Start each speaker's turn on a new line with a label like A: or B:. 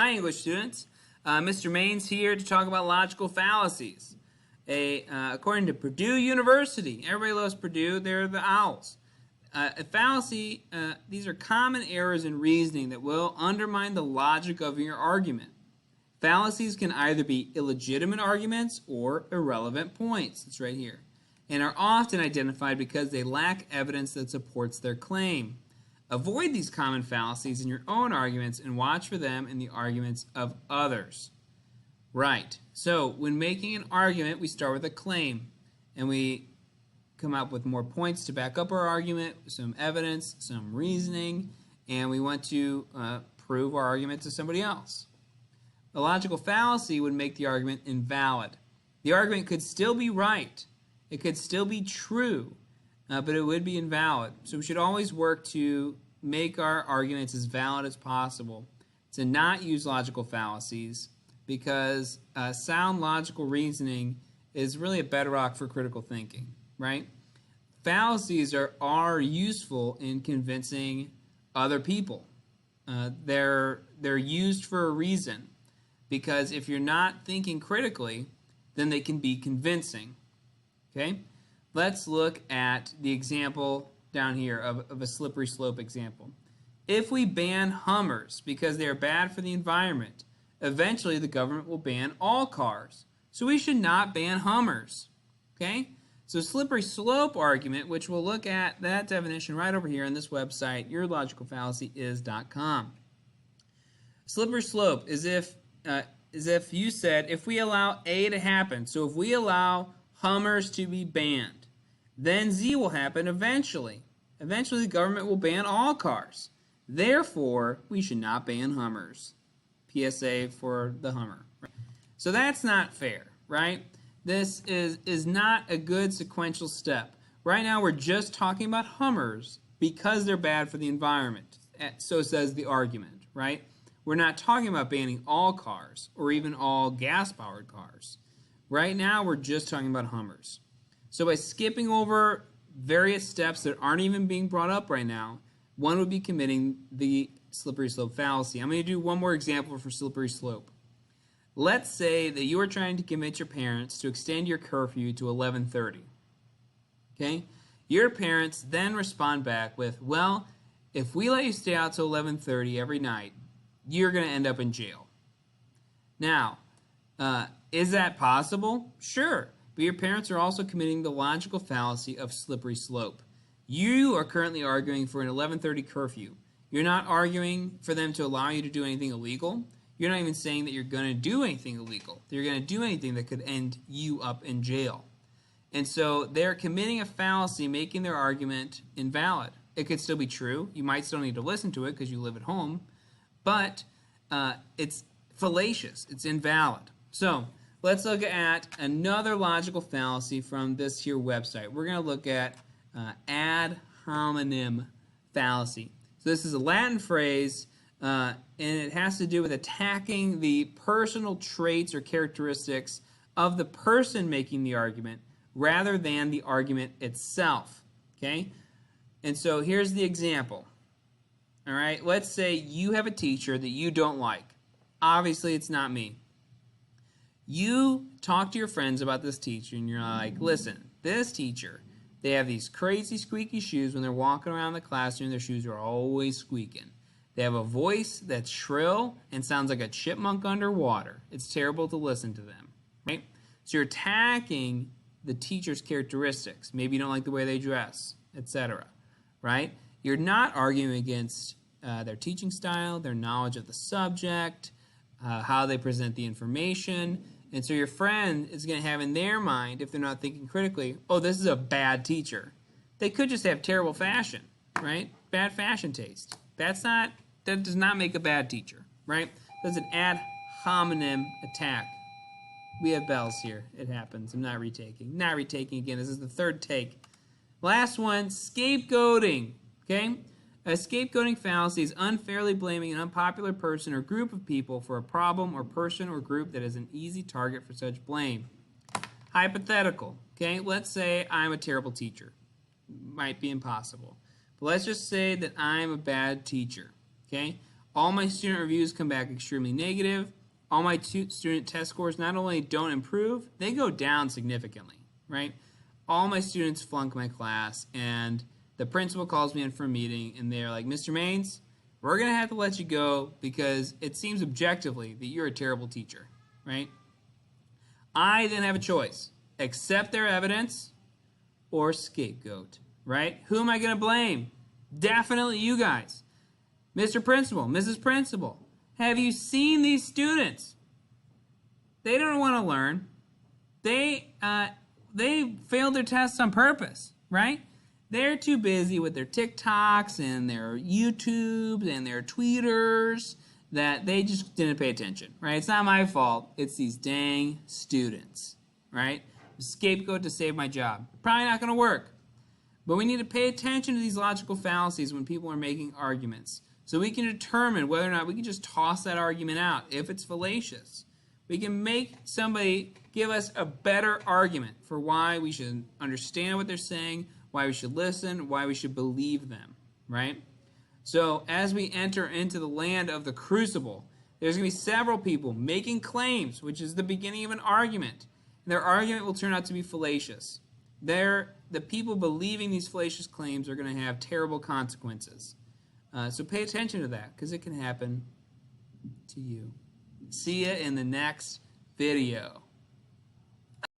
A: Hi, English students. Mr. Main's here to talk about logical fallacies. According to Purdue University, everybody loves Purdue, they're the owls. A fallacy, these are common errors in reasoning that will undermine the logic of your argument. Fallacies can either be illegitimate arguments or irrelevant points, it's right here, and are often identified because they lack evidence that supports their claim. Avoid these common fallacies in your own arguments and watch for them in the arguments of others. Right, so when making an argument, we start with a claim, and we come up with more points to back up our argument, some evidence, some reasoning, and we want to prove our argument to somebody else. A logical fallacy would make the argument invalid. The argument could still be right. It could still be true, but it would be invalid. So we should always work to make our arguments as valid as possible, to not use logical fallacies, because sound logical reasoning is really a bedrock for critical thinking, right? Fallacies are useful in convincing other people. They're used for a reason, because if you're not thinking critically, then they can be convincing. Okay, let's look at the example down here of a slippery slope example. If we ban Hummers because they are bad for the environment, eventually the government will ban all cars. So we should not ban Hummers. Okay, so slippery slope argument, which we'll look at that definition right over here on this website, yourlogicalfallacyis.com. Slippery slope is if you said, if we allow A to happen, so if we allow Hummers to be banned, then Z will happen eventually. Eventually the government will ban all cars. Therefore, we should not ban Hummers. PSA for the Hummer. So that's not fair, right? This is not a good sequential step. Right now we're just talking about Hummers because they're bad for the environment. So says the argument, right? We're not talking about banning all cars or even all gas-powered cars. Right now we're just talking about Hummers. So by skipping over various steps that aren't even being brought up right now, one would be committing the slippery slope fallacy. I'm going to do one more example for slippery slope. Let's say that you are trying to convince your parents to extend your curfew to 11:30. Okay? Your parents then respond back with, well, if we let you stay out till 11:30 every night, you're going to end up in jail. Now, is that possible? Sure. But your parents are also committing the logical fallacy of slippery slope. You are currently arguing for an 11:30 curfew. You're not arguing for them to allow you to do anything illegal. You're not even saying that you're going to do anything illegal. You're going to do anything that could end you up in jail. And so they're committing a fallacy, making their argument invalid. It could still be true. You might still need to listen to it because you live at home. But it's fallacious. It's invalid. So let's look at another logical fallacy from this here website. We're going to look at ad hominem fallacy. So this is a Latin phrase, and it has to do with attacking the personal traits or characteristics of the person making the argument rather than the argument itself. Okay? And so here's the example. All right, let's say you have a teacher that you don't like. Obviously, it's not me. You talk to your friends about this teacher, and you're like, listen, this teacher, they have these crazy squeaky shoes when they're walking around the classroom. Their shoes are always squeaking. They have a voice that's shrill and sounds like a chipmunk underwater. It's terrible to listen to them, right? So you're attacking the teacher's characteristics. Maybe you don't like the way they dress, etc., right? You're not arguing against their teaching style, their knowledge of the subject, how they present the information. And so your friend is going to have in their mind, if they're not thinking critically, oh, this is a bad teacher. They could just have terrible fashion, right? Bad fashion taste. That does not make a bad teacher, right? That's an ad hominem attack. We have bells here. It happens. I'm not retaking. Not retaking again. This is the third take. Last one, scapegoating. Okay? A scapegoating fallacy is unfairly blaming an unpopular person or group of people for a problem or person or group that is an easy target for such blame. Hypothetical. Okay? Let's say I'm a terrible teacher. Might be impossible. But let's just say that I'm a bad teacher. Okay? All my student reviews come back extremely negative. All my student test scores not only don't improve, they go down significantly, right? All my students flunk my class, and the principal calls me in for a meeting, and they're like, Mr. Maines, we're going to have to let you go because it seems objectively that you're a terrible teacher, right? I didn't have a choice. Accept their evidence or scapegoat, right? Who am I going to blame? Definitely you guys. Mr. Principal, Mrs. Principal, have you seen these students? They don't want to learn. They failed their tests on purpose, right? They're too busy with their TikToks and their YouTubes and their tweeters that they just didn't pay attention, right? It's not my fault. It's these dang students, right? Scapegoat to save my job. Probably not going to work. But we need to pay attention to these logical fallacies when people are making arguments so we can determine whether or not we can just toss that argument out if it's fallacious. We can make somebody give us a better argument for why we should understand what they're saying, why we should listen, why we should believe them, right? So as we enter into the land of the crucible, there's going to be several people making claims, which is the beginning of an argument. And their argument will turn out to be fallacious. The people believing these fallacious claims are going to have terrible consequences. So pay attention to that, because it can happen to you. See you in the next video.